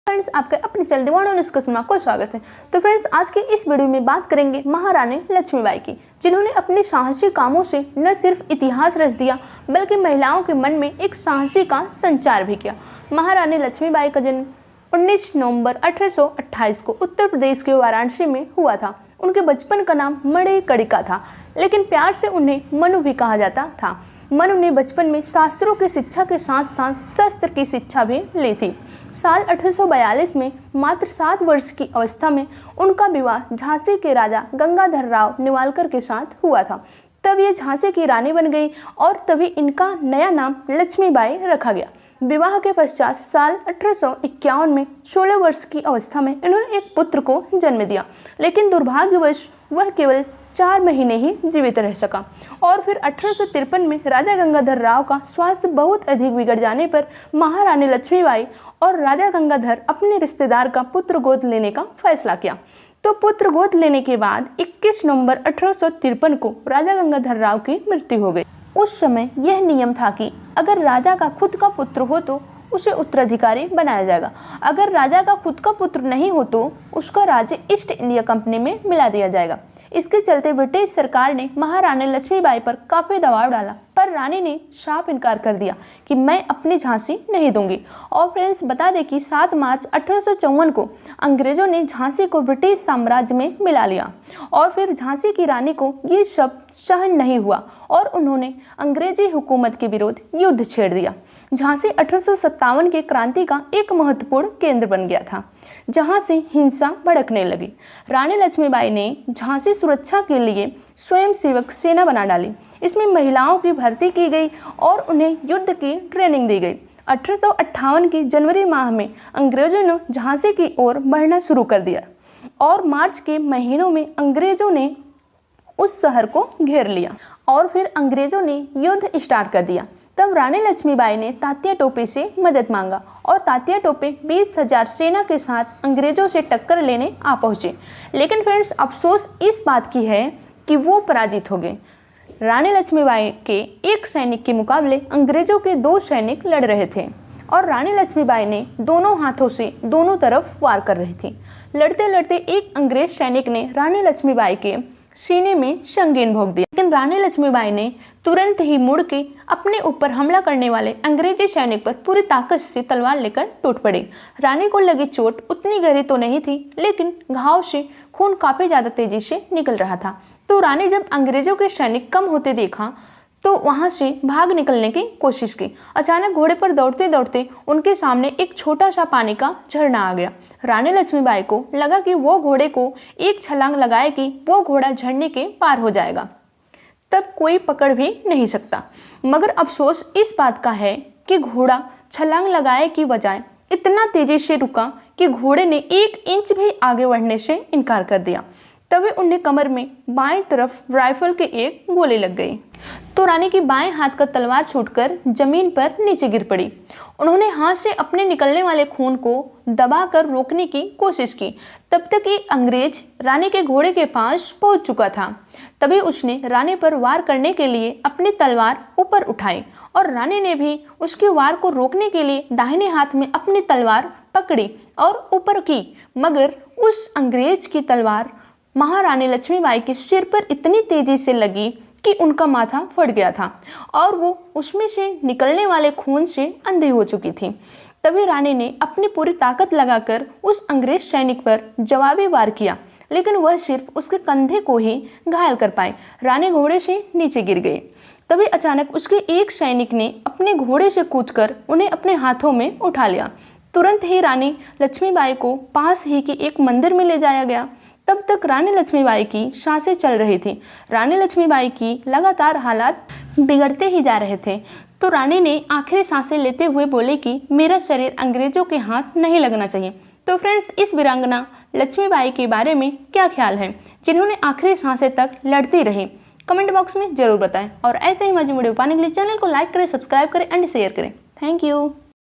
Friends, आपके अपने channel दीवाना न्यूज़ को सुनना को स्वागत है। तो फ्रेंड्स, आज की इस वीडियो में बात करेंगे महारानी लक्ष्मीबाई की, जिन्होंने अपने साहसी कामों से न सिर्फ इतिहास रच दिया बल्कि महिलाओं के मन में एक साहसी का संचार भी किया। महारानी लक्ष्मीबाई का जन्म 19 नवंबर 1828 को उत्तर प्रदेश के वाराणसी में हुआ था। उनके बचपन का नाम मणिकर्णिका था, लेकिन प्यार से उन्हें मनु भी कहा जाता था। मनु ने बचपन में शास्त्रों की शिक्षा के साथ साथ शस्त्र की शिक्षा भी ली थी। साल 1842 में मात्र 7 वर्ष की अवस्था में उनका विवाह झांसी के राजा गंगाधर राव नेवालकर के साथ हुआ था। तब ये झांसी की रानी बन गई और तभी इनका नया नाम लक्ष्मीबाई रखा गया। विवाह के पश्चात साल 1851 में 16 वर्ष की अवस्था में इन्होंने एक पुत्र को जन्म दिया, लेकिन दुर्भाग्यवश वह केवल 4 महीने ही जीवित रह सका। और फिर 1853 में राजा गंगाधर राव का स्वास्थ्य बहुत अधिक बिगड़ जाने पर महारानी लक्ष्मीबाई और राजा गंगाधर अपने रिश्तेदार का पुत्र गोद लेने का फैसला किया। तो पुत्र गोद लेने के बाद 21 नवंबर 1853 को राजा गंगाधर राव की मृत्यु हो गई। उस समय यह नियम था कि अगर राजा का खुद का पुत्र हो तो उसे उत्तराधिकारी बनाया जाएगा। अगर राजा का खुद का पुत्र नहीं हो तो उसका राज्य ईस्ट इंडिया कंपनी में मिला दिया जाएगा। इसके चलते ब्रिटिश सरकार ने महारानी लक्ष्मीबाई पर काफी दबाव डाला, पर रानी ने साफ इनकार कर दिया कि मैं अपनी झांसी नहीं दूंगी। और फ्रेंड्स, बता दें कि 7 मार्च 1854 को अंग्रेजों ने झांसी को ब्रिटिश साम्राज्य में मिला लिया और फिर झांसी की रानी को ये सब सहन नहीं हुआ और उन्होंने अंग्रेजी हुकूमत के विरुद्ध युद्ध छेड़ दिया। झांसी 1857 के क्रांति का एक महत्वपूर्ण केंद्र बन गया था, जहां से हिंसा भड़कने लगी। रानी लक्ष्मीबाई ने झांसी सुरक्षा के लिए स्वयंसेवक सेना बना डाली। इसमें महिलाओं की भर्ती की गई और उन्हें युद्ध की ट्रेनिंग दी गई। 1858 की जनवरी माह में अंग्रेजों ने झांसी की ओर बढ़ना शुरू कर दिया और मार्च के महीनों में अंग्रेजों ने उस शहर को घेर लिया और फिर अंग्रेजों ने युद्ध स्टार्ट कर दिया। तब रानी लक्ष्मीबाई ने तात्या टोपे से मदद मांगा और तात्या टोपे 20,000 सेना के साथ अंग्रेजों से टक्कर लेने आ पहुंचे। लेकिन फ्रेंड्स, अफसोस इस बात की है कि वो पराजित हो गए। रानी लक्ष्मीबाई के एक सैनिक के मुकाबले अंग्रेजों के 2 सैनिक लड़ रहे थे और रानी लक्ष्मीबाई ने दोनों हाथों से दोनों तरफ वार कर रही थी। लड़ते लड़ते एक अंग्रेज सैनिक ने रानी लक्ष्मीबाई के सीने में संगीन भोंक दिया, लेकिन रानी लक्ष्मीबाई ने तुरंत ही मुड़ के अपने ऊपर हमला करने वाले अंग्रेजी सैनिक पर पूरी ताकत से तलवार लेकर टूट पड़ी। रानी को लगी चोट उतनी गहरी तो नहीं थी, लेकिन घाव से खून काफी ज्यादा तेजी से निकल रहा था। तो रानी जब अंग्रेजों के सैनिक कम होते देखा तो वहां से भाग निकलने की कोशिश की। अचानक घोड़े पर दौड़ते दौड़ते उनके सामने एक छोटा सा पानी का झरना आ गया। रानी लक्ष्मीबाई को लगा कि वो घोड़े को एक छलांग लगाएगी, वो घोड़ा झरने के पार हो जाएगा, तब कोई पकड़ भी नहीं सकता। मगर अफसोस इस बात का है कि घोड़ा छलांग लगाए की बजाय इतना तेजी से रुका कि घोड़े ने 1 इंच भी आगे बढ़ने से इनकार कर दिया। तभी उन्हें कमर में बाएं तरफ राइफल की एक गोली लग गई तो रानी की बाएं हाथ का तलवार छूटकर जमीन पर नीचे गिर पड़ी। उन्होंने हाथ से अपने निकलने वाले खून को दबाकर रोकने की कोशिश की। तब तक एक अंग्रेज रानी के घोड़े के पास पहुंच चुका था। तभी उसने रानी पर वार करने के लिए अपनी तलवार ऊपर उठाई और रानी ने भी उसके वार को रोकने के लिए दाहिने हाथ में अपनी तलवार पकड़ी और ऊपर की, मगर उस अंग्रेज की तलवार महारानी लक्ष्मीबाई के सिर पर इतनी तेजी से लगी कि उनका माथा फट गया था और वो उसमें से निकलने वाले खून से अंधी हो चुकी थी। तभी रानी ने अपनी पूरी ताकत लगाकर उस अंग्रेज सैनिक पर जवाबी वार किया, लेकिन वह सिर्फ उसके कंधे को ही घायल कर पाए। रानी घोड़े से नीचे गिर गई। तभी अचानक उसके एक सैनिक ने अपने घोड़े से कूदकर उन्हें अपने हाथों में उठा लिया। तुरंत ही रानी लक्ष्मीबाई को पास ही के एक मंदिर में ले जाया गया। तब तक रानी लक्ष्मीबाई की सांसें चल रही थी। रानी लक्ष्मीबाई की लगातार हालात बिगड़ते ही जा रहे थे। तो रानी ने आखिरी सांसें लेते हुए बोले कि मेरा शरीर अंग्रेजों के हाथ नहीं लगना चाहिए। तो फ्रेंड्स, इस वीरांगना लक्ष्मीबाई के बारे में क्या ख्याल है, जिन्होंने आखिरी सांसें तक लड़ती रही? कमेंट बॉक्स में जरूर बताएं और ऐसे ही मजे वीडियो पाने के लिए चैनल को लाइक करें, सब्सक्राइब करें एंड शेयर करें। Thank you.